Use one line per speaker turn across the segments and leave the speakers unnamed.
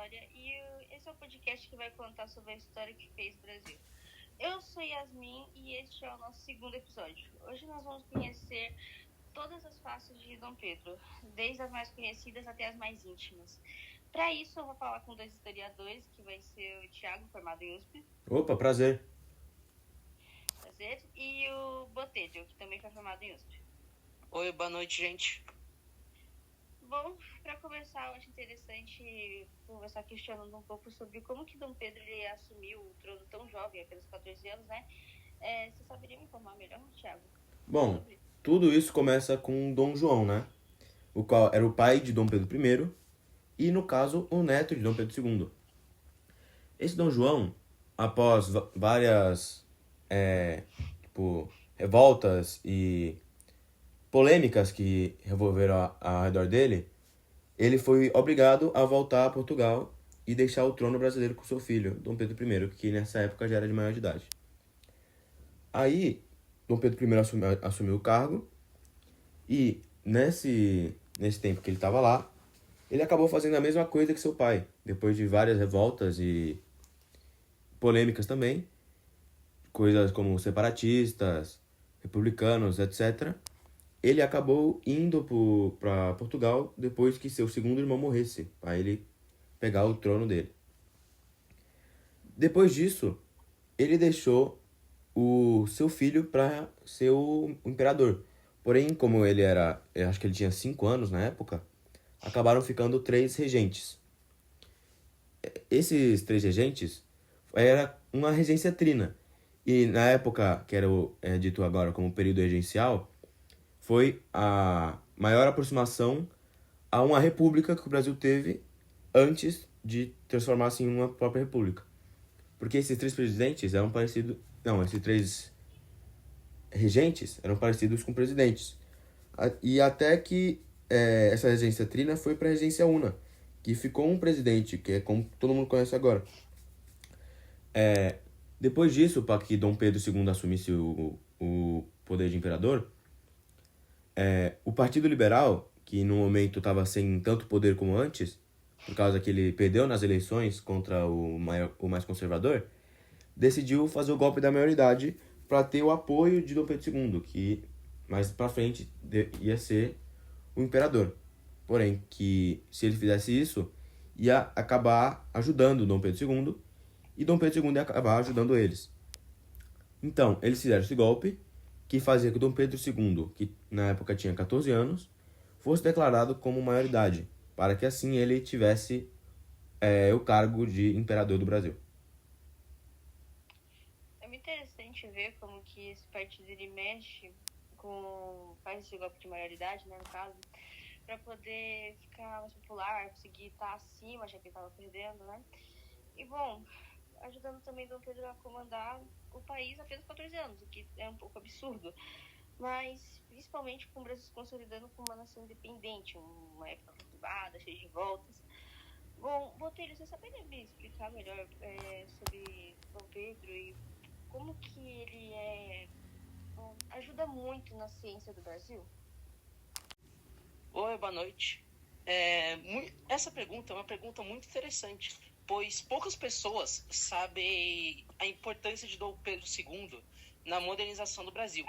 História e esse é o podcast que vai contar sobre a história que fez o Brasil. Eu sou Yasmin e este é o nosso segundo episódio. Hoje nós vamos conhecer todas as faces de Dom Pedro, desde as mais conhecidas até as mais íntimas. Para isso eu vou falar com dois historiadores, que vai ser o Thiago, formado em USP.
Opa, prazer.
Prazer. E o Botelho, que também foi formado em USP.
Oi, boa noite, gente.
Bom, para começar, eu acho interessante conversar questionando um pouco sobre como que Dom Pedro ele assumiu o trono tão jovem, apenas 14 anos, né? Você saberia me informar melhor, Thiago?
Bom, tudo isso começa com Dom João, né? O qual era o pai de Dom Pedro I e, no caso, o neto de Dom Pedro II. Esse Dom João, após várias revoltas e polêmicas que revolveram ao redor dele, ele foi obrigado a voltar a Portugal e deixar o trono brasileiro com seu filho, Dom Pedro I, que nessa época já era de maior de idade. Aí, Dom Pedro I assumiu o cargo e, nesse tempo que ele estava lá, ele acabou fazendo a mesma coisa que seu pai. Depois de várias revoltas e polêmicas também, coisas como separatistas, republicanos, etc., ele acabou indo para Portugal depois que seu segundo irmão morresse, para ele pegar o trono dele. Depois disso, ele deixou o seu filho para ser o imperador. Porém, como eu acho que ele tinha 5 anos na época, acabaram ficando 3 regentes. Esses 3 regentes era uma regência trina. E na época, que era dito agora como período regencial, foi a maior aproximação a uma república que o Brasil teve antes de transformar-se em uma própria república. Porque esses 3 presidentes eram parecidos... Não, esses 3 regentes eram parecidos com presidentes. E até que essa regência trina foi para a regência una, que ficou um presidente, que é como todo mundo conhece agora. Depois disso, para que Dom Pedro II assumisse o poder de imperador, o Partido Liberal, que no momento estava sem tanto poder como antes, por causa que ele perdeu nas eleições contra o mais conservador, decidiu fazer o golpe da maioridade para ter o apoio de Dom Pedro II, que mais para frente ia ser o imperador. Porém, que se ele fizesse isso, ia acabar ajudando Dom Pedro II, e Dom Pedro II ia acabar ajudando eles. Então, eles fizeram esse golpe, que fazia que Dom Pedro II, que na época tinha 14 anos, fosse declarado como maioridade, para que assim ele tivesse o cargo de imperador do Brasil.
É muito interessante ver como que esse partido ele mexe faz esse golpe de maioridade, né, no caso, para poder ficar mais popular, conseguir estar acima, já que ele estava perdendo, né? E, bom, ajudando também Dom Pedro a comandar o país apenas 14 anos, o que é um pouco absurdo, mas principalmente com o Brasil se consolidando como uma nação independente, uma época conturbada, cheia de voltas. Bom, Botelho, você saberia me explicar melhor sobre Dom Pedro e como que ele ajuda muito na ciência do Brasil?
Oi, boa noite. Essa pergunta é uma pergunta muito interessante, pois poucas pessoas sabem a importância de Dom Pedro II na modernização do Brasil.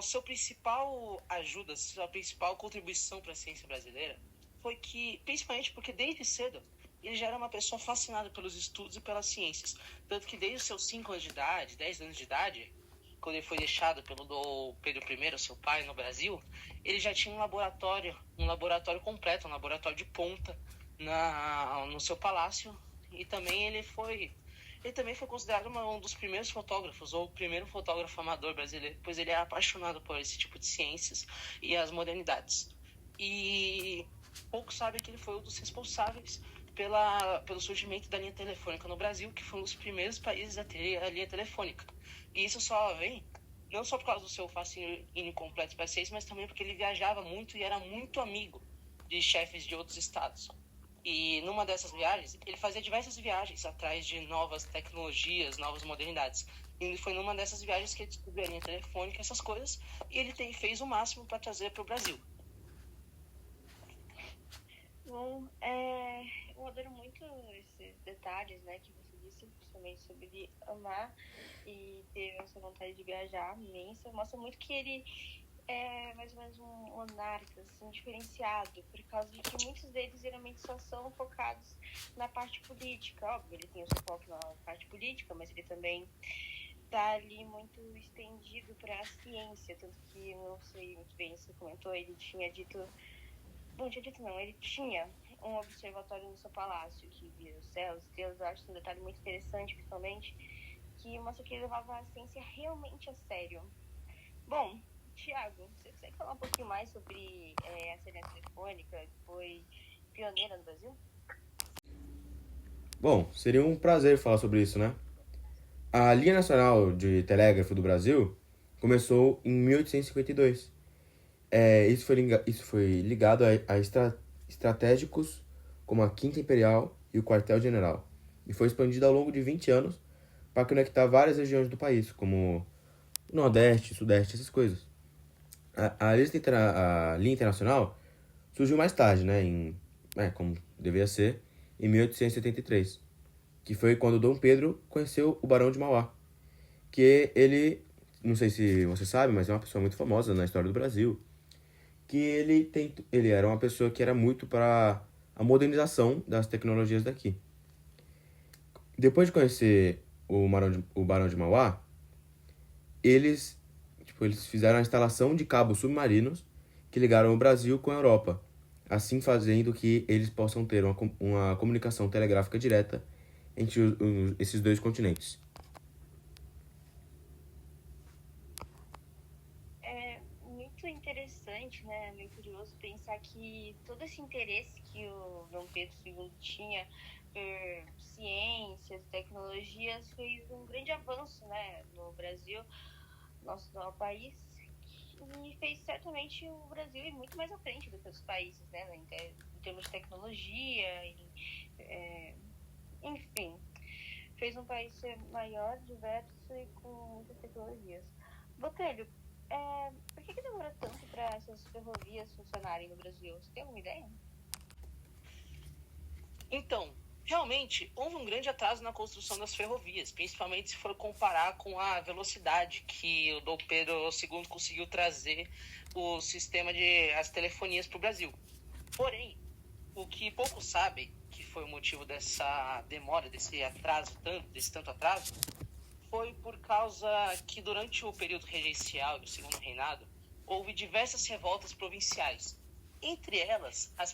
Sua principal ajuda, sua principal contribuição para a ciência brasileira foi que, principalmente porque desde cedo, ele já era uma pessoa fascinada pelos estudos e pelas ciências. Tanto que desde os seus 5 anos de idade, 10 anos de idade, quando ele foi deixado pelo Dom Pedro I, seu pai, no Brasil, ele já tinha um laboratório completo, um laboratório de ponta no seu palácio. E também ele também foi considerado um dos primeiros fotógrafos, ou o primeiro fotógrafo amador brasileiro, pois ele era apaixonado por esse tipo de ciências e as modernidades. E pouco sabe que ele foi um dos responsáveis pelo surgimento da linha telefônica no Brasil, que foi um dos primeiros países a ter a linha telefônica. E isso só vem, não só por causa do seu fascínio completo para ciência, mas também porque ele viajava muito e era muito amigo de chefes de outros estados. E numa dessas viagens, ele fazia diversas viagens atrás de novas tecnologias, novas modernidades. E foi numa dessas viagens que ele descobriu a linha telefônica, essas coisas, e ele fez o máximo para trazer para o Brasil.
Bom, eu adoro muito esses detalhes, né, que você disse, principalmente sobre ele amar e ter essa vontade de viajar imensa. Mostra muito que ele é mais ou menos um monarca, assim, diferenciado, por causa de que muitos deles geralmente só são focados na parte política. Óbvio, ele tem o seu foco na parte política, mas ele também tá ali muito estendido para a ciência, tanto que, não sei muito bem se você comentou, ele tinha dito... Bom, tinha dito não, ele tinha um observatório no seu palácio que via os céus, estrelas. Eu acho um detalhe muito interessante, principalmente, que mostra que ele levava a ciência realmente a sério. Bom, Tiago, você consegue falar um pouquinho mais sobre essa linha telefônica que foi pioneira no Brasil?
Bom, seria um prazer falar sobre isso, né? A Linha Nacional de Telégrafo do Brasil começou em 1852. Isso foi ligado a estratégicos como a Quinta Imperial e o Quartel-General, e foi expandido ao longo de 20 anos para conectar várias regiões do país, como Nordeste, Sudeste, essas coisas. A linha internacional surgiu mais tarde, né, como deveria ser, em 1873, que foi quando Dom Pedro conheceu o Barão de Mauá, que ele, não sei se você sabe, mas é uma pessoa muito famosa na história do Brasil, que ele era uma pessoa que era muito para a modernização das tecnologias daqui. Depois de conhecer o Barão de Mauá, eles fizeram a instalação de cabos submarinos que ligaram o Brasil com a Europa, assim fazendo que eles possam ter uma comunicação telegráfica direta entre esses dois continentes.
É muito interessante, né? Muito curioso pensar que todo esse interesse que o Dom Pedro II tinha por ciências, tecnologias, fez um grande avanço, né, no Brasil, nosso país, e fez certamente o Brasil ir muito mais à frente do que os países, né, em termos de tecnologia, enfim, fez um país ser maior, diverso e com muitas tecnologias. Botelho, por que demora tanto para essas ferrovias funcionarem no Brasil? Você tem alguma ideia?
Então, realmente, houve um grande atraso na construção das ferrovias, principalmente se for comparar com a velocidade que o Dom Pedro II conseguiu trazer o sistema de as telefonias para o Brasil. Porém, o que poucos sabem, que foi o motivo dessa demora, desse tanto atraso, foi por causa que durante o período regencial e o segundo reinado, houve diversas revoltas provinciais. Entre elas, os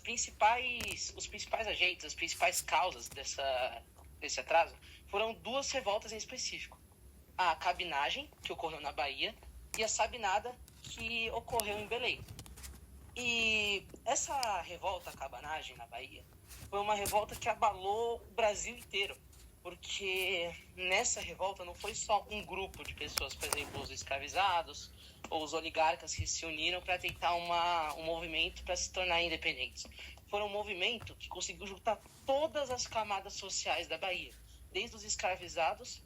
principais agentes, as principais causas desse atraso, foram duas revoltas em específico. A cabinagem, que ocorreu na Bahia, e a sabinada, que ocorreu em Belém. E essa revolta, a cabanagem na Bahia, foi uma revolta que abalou o Brasil inteiro, porque nessa revolta não foi só um grupo de pessoas, por exemplo, os escravizados ou os oligarcas que se uniram para tentar um movimento para se tornar independentes. Foi um movimento que conseguiu juntar todas as camadas sociais da Bahia, desde os escravizados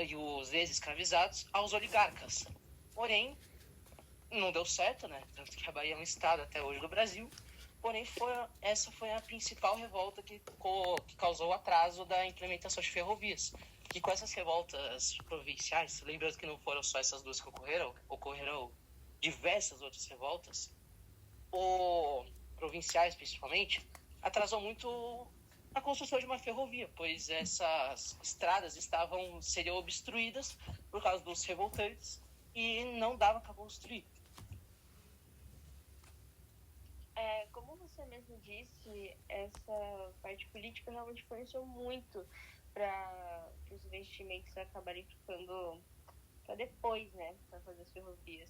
e os ex-escravizados aos oligarcas. Porém, não deu certo, né? Tanto que a Bahia é um estado até hoje do Brasil. Porém, essa foi a principal revolta que causou o atraso da implementação de ferrovias. E com essas revoltas provinciais, lembrando que não foram só essas duas que ocorreram diversas outras revoltas, ou provinciais principalmente, atrasou muito a construção de uma ferrovia, pois essas estradas seriam obstruídas por causa dos revoltantes e não dava para construir.
Como você mesmo disse, essa parte política realmente influenciou muito para os investimentos acabarem ficando para depois, né, para fazer as ferrovias.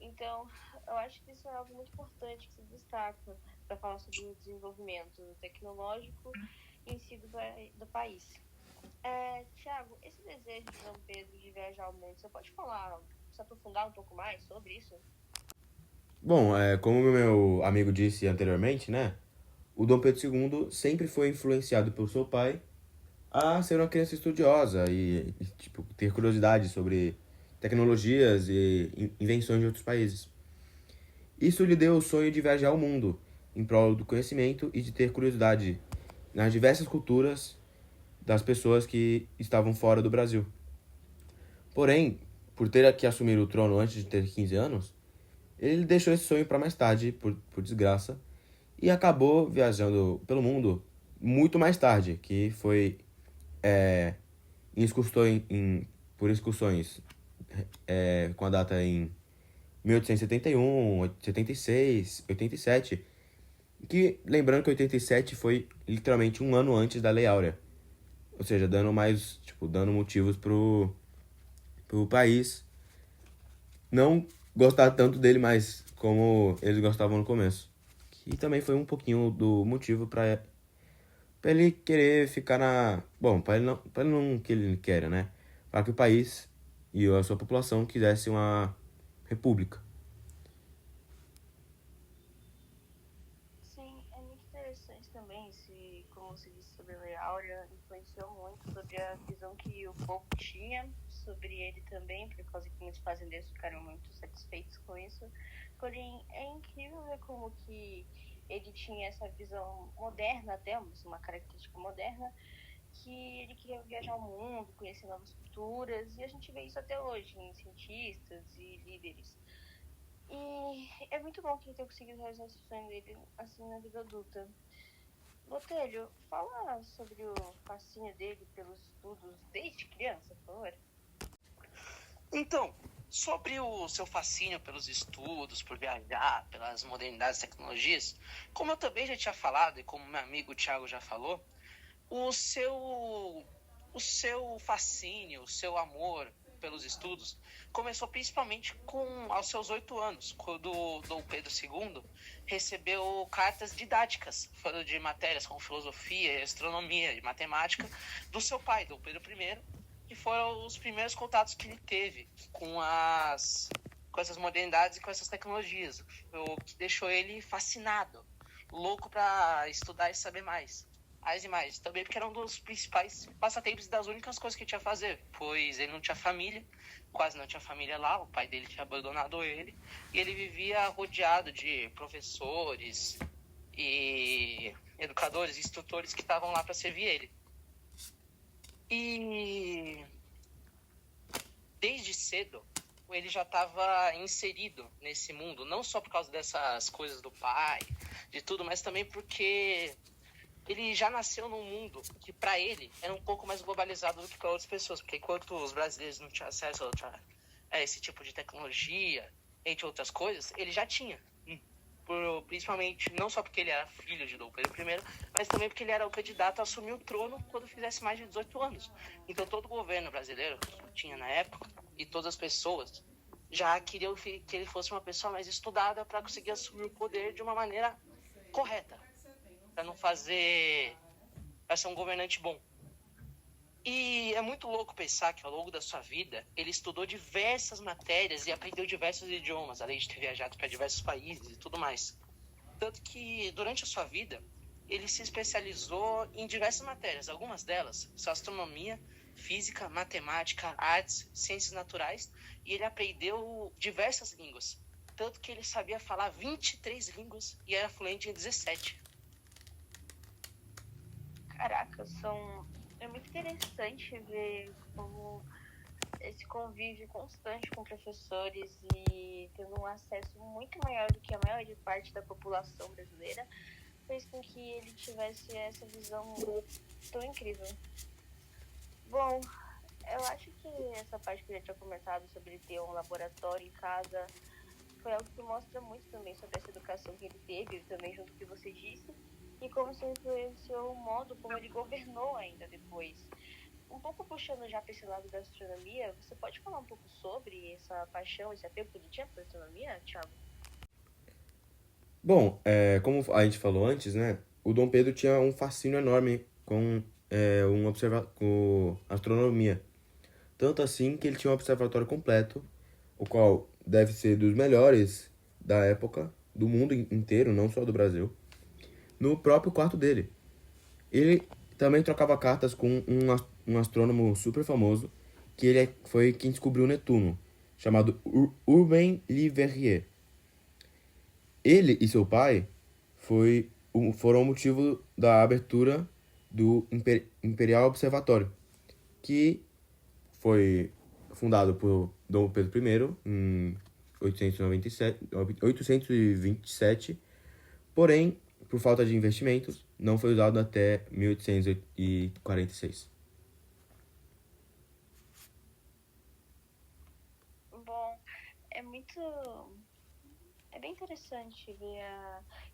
Então, eu acho que isso é algo muito importante que se destaca para falar sobre o desenvolvimento tecnológico em si do país. Tiago, esse desejo de Dom Pedro de viajar ao mundo, você pode se aprofundar um pouco mais sobre isso?
Bom, como o meu amigo disse anteriormente, né, o Dom Pedro II sempre foi influenciado pelo seu pai a ser uma criança estudiosa e ter curiosidade sobre tecnologias e invenções de outros países. Isso lhe deu o sonho de viajar ao mundo, em prol do conhecimento e de ter curiosidade nas diversas culturas das pessoas que estavam fora do Brasil. Porém, por ter que assumir o trono antes de ter 15 anos, ele deixou esse sonho para mais tarde, por desgraça, e acabou viajando pelo mundo muito mais tarde, que foi em excursões, por excursões com a data em 1871, 76, 87, que, lembrando que 87 foi literalmente um ano antes da Lei Áurea, ou seja, dando motivos pro país não gostar tanto dele mais como eles gostavam no começo. Que também foi um pouquinho do motivo para ele querer ficar na... Bom, para ele não que ele queira, né? Para que o país e a sua população quisesse uma república.
Sim, é muito interessante também, como você disse sobre a Lei Áurea, influenciou muito sobre a visão que o povo tinha sobre ele também, por causa que muitos fazendeiros ficaram muito satisfeitos com isso. Porém, é incrível ver como que ele tinha essa visão moderna, até uma característica moderna, que ele queria viajar ao mundo, conhecer novas culturas, e a gente vê isso até hoje em cientistas e líderes. E é muito bom que ele tenha conseguido realizar esse sonho dele assim na vida adulta. Botelho, fala sobre o fascínio dele pelos estudos desde criança, por favor.
Então, sobre o seu fascínio pelos estudos, por viajar, pelas modernidades e tecnologias, como eu também já tinha falado e como meu amigo Thiago já falou, o seu fascínio, o seu amor pelos estudos começou principalmente aos seus 8 anos, quando Dom Pedro II recebeu cartas didáticas, falando de matérias como filosofia, astronomia e matemática, do seu pai, Dom Pedro I, que foram os primeiros contatos que ele teve com essas modernidades e com essas tecnologias, o que deixou ele fascinado, louco para estudar e saber mais. Mais e mais. Também porque era um dos principais passatempos e das únicas coisas que ele tinha a fazer, pois ele não tinha família, quase não tinha família lá, o pai dele tinha abandonado ele, e ele vivia rodeado de professores e educadores, instrutores que estavam lá para servir ele. E desde cedo ele já estava inserido nesse mundo, não só por causa dessas coisas do pai, de tudo, mas também porque ele já nasceu num mundo que para ele era um pouco mais globalizado do que para outras pessoas, porque enquanto os brasileiros não tinham acesso a esse tipo de tecnologia, entre outras coisas, ele já tinha. Principalmente, não só porque ele era filho de Dom Pedro I, mas também porque ele era o candidato a assumir o trono quando fizesse mais de 18 anos. Então todo o governo brasileiro que tinha na época, e todas as pessoas, já queriam que ele fosse uma pessoa mais estudada para conseguir assumir o poder de uma maneira correta, para ser um governante bom. E é muito louco pensar que ao longo da sua vida ele estudou diversas matérias e aprendeu diversos idiomas, além de ter viajado para diversos países e tudo mais. Tanto que durante a sua vida ele se especializou em diversas matérias. Algumas delas são astronomia, física, matemática, artes, ciências naturais, e ele aprendeu diversas línguas. Tanto que ele sabia falar 23 línguas e era fluente em 17.
Caraca, é muito interessante ver como esse convívio constante com professores e tendo um acesso muito maior do que a maior parte da população brasileira fez com que ele tivesse essa visão tão incrível. Bom, eu acho que essa parte que eu já tinha comentado sobre ter um laboratório em casa foi algo que mostra muito também sobre essa educação que ele teve, também junto com o que você disse, e como isso influenciou o modo como ele governou ainda depois. Um pouco puxando já para esse lado da astronomia, você pode falar um pouco sobre essa paixão, esse apego que ele tinha por astronomia, Thiago?
Bom, como a gente falou antes, né? O Dom Pedro tinha um fascínio enorme com com astronomia. Tanto assim que ele tinha um observatório completo, o qual deve ser dos melhores da época, do mundo inteiro, não só do Brasil, no próprio quarto dele. Ele também trocava cartas com um astrônomo super famoso, que foi quem descobriu Netuno, chamado Urbain Le Verrier. Ele e seu pai foram o motivo da abertura do Imperial Observatório, que foi fundado por Dom Pedro I em 827, porém, por falta de investimentos, não foi usado até 1846.
Bom, é muito... É bem interessante ver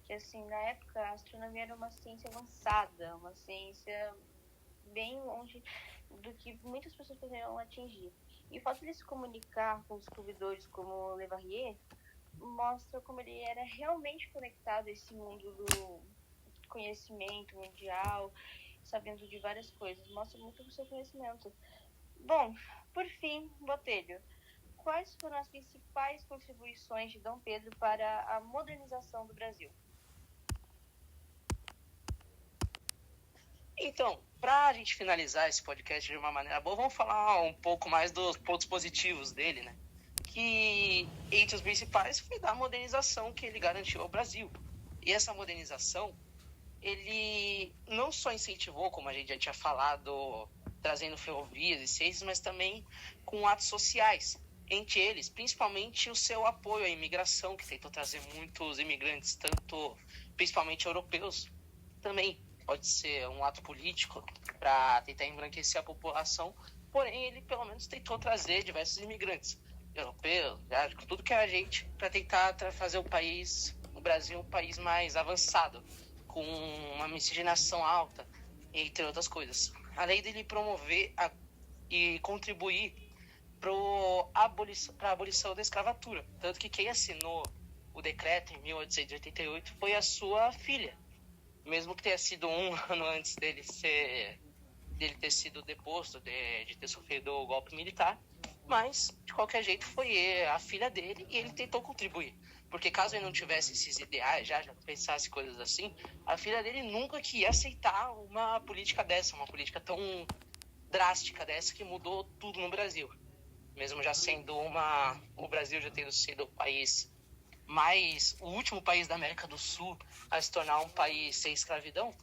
que, assim, na época, a astronomia era uma ciência avançada, uma ciência bem longe do que muitas pessoas poderiam atingir. E o fato de ele se comunicar com descobridores como Leverrier mostra como ele era realmente conectado a esse mundo do conhecimento mundial, sabendo de várias coisas. Mostra muito o seu conhecimento. Bom, por fim, Botelho, quais foram as principais contribuições de Dom Pedro para a modernização do Brasil?
Então, para a gente finalizar esse podcast de uma maneira boa, vamos falar um pouco mais dos pontos positivos dele, né? Que entre os principais foi da modernização que ele garantiu ao Brasil. E essa modernização, ele não só incentivou, como a gente já tinha falado, trazendo ferrovias e ciências, mas também com atos sociais. Entre eles, principalmente o seu apoio à imigração, que tentou trazer muitos imigrantes, principalmente europeus. Também pode ser um ato político para tentar embranquecer a população, porém ele pelo menos tentou trazer diversos imigrantes europeus, tudo que era gente, para tentar fazer o Brasil um país mais avançado, com uma miscigenação alta, entre outras coisas. Além dele promover e contribuir para a abolição da escravatura. Tanto que quem assinou o decreto em 1888 foi a sua filha. Mesmo que tenha sido um ano antes dele ter sido deposto, de ter sofrido o golpe militar. Mas, de qualquer jeito, foi a filha dele e ele tentou contribuir. Porque caso ele não tivesse esses ideais, já pensasse coisas assim, a filha dele nunca que ia aceitar uma política dessa, uma política tão drástica dessa que mudou tudo no Brasil. Mesmo já sendo o Brasil já tendo sido o último país da América do Sul a se tornar um país sem escravidão,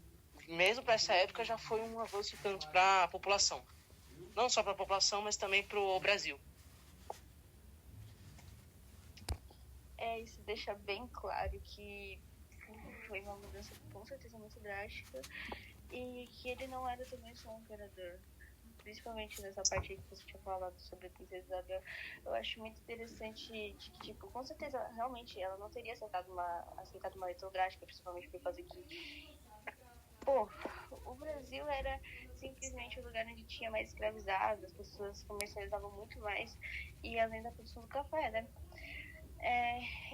mesmo para essa época já foi um avanço tanto para a população. Não só para a população, mas também para o Brasil.
Isso deixa bem claro que foi uma mudança com certeza muito drástica e que ele não era também só um imperador. Principalmente nessa parte que você tinha falado sobre a princesa Isabel, eu acho muito interessante de que, tipo, com certeza, realmente, ela não teria aceitado uma lei tão drástica, principalmente por causa que, o Brasil era simplesmente o lugar onde tinha mais escravizados, as pessoas comercializavam muito mais, e além da produção do café, né?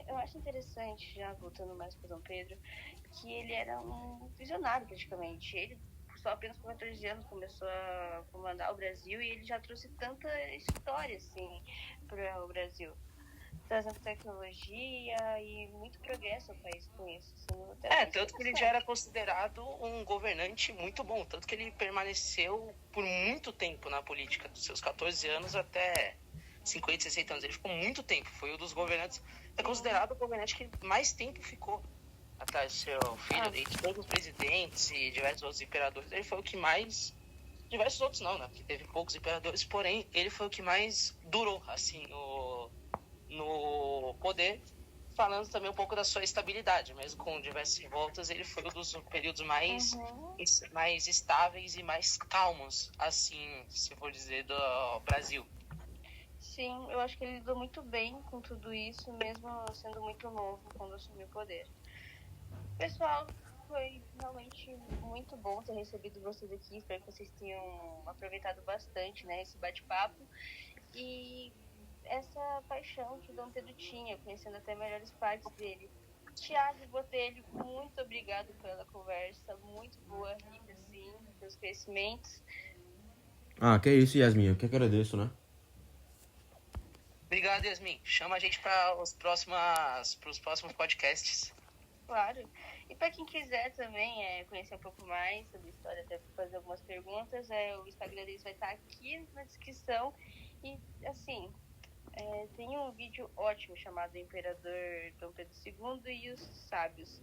Eu acho interessante, já voltando mais para Dom Pedro, que ele era um visionário praticamente. Ele só apenas com 14 anos começou a comandar o Brasil e ele já trouxe tanta história assim para o Brasil, trazendo tecnologia e muito progresso ao país com isso. Assim,
tanto que ele já era considerado um governante muito bom, tanto que ele permaneceu por muito tempo na política, dos seus 14 anos até 50, 60 anos. Ele ficou muito tempo, foi um dos governantes, é considerado o governante que mais tempo ficou atrás do seu filho, entre todos os presidentes e diversos outros imperadores. Ele foi o que mais, diversos outros não, né, porque teve poucos imperadores, porém ele foi o que mais durou, assim, no poder, falando também um pouco da sua estabilidade, mesmo com diversas revoltas, ele foi um dos períodos mais estáveis e mais calmos, assim, se for dizer, do Brasil.
Sim, eu acho que ele lidou muito bem com tudo isso, mesmo sendo muito novo quando assumiu o poder. Pessoal, foi realmente muito bom ter recebido vocês aqui. Espero que vocês tenham aproveitado bastante, né, esse bate-papo. E essa paixão que Dom Pedro tinha, conhecendo até melhores partes dele. Thiago Botelho, muito obrigado pela conversa. Muito boa, rica, assim, pelos conhecimentos.
Que é isso, Yasmin. Eu que agradeço, né?
Obrigado, Yasmin. Chama a gente para os próximos podcasts.
Claro. E para quem quiser também conhecer um pouco mais sobre a história, até fazer algumas perguntas, o Instagram deles vai estar aqui na descrição. E, assim, Tem um vídeo ótimo chamado Imperador Dom Pedro II e os Sábios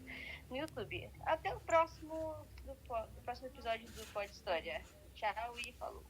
no YouTube. Até o próximo, do próximo episódio do Pod História. Tchau e falou.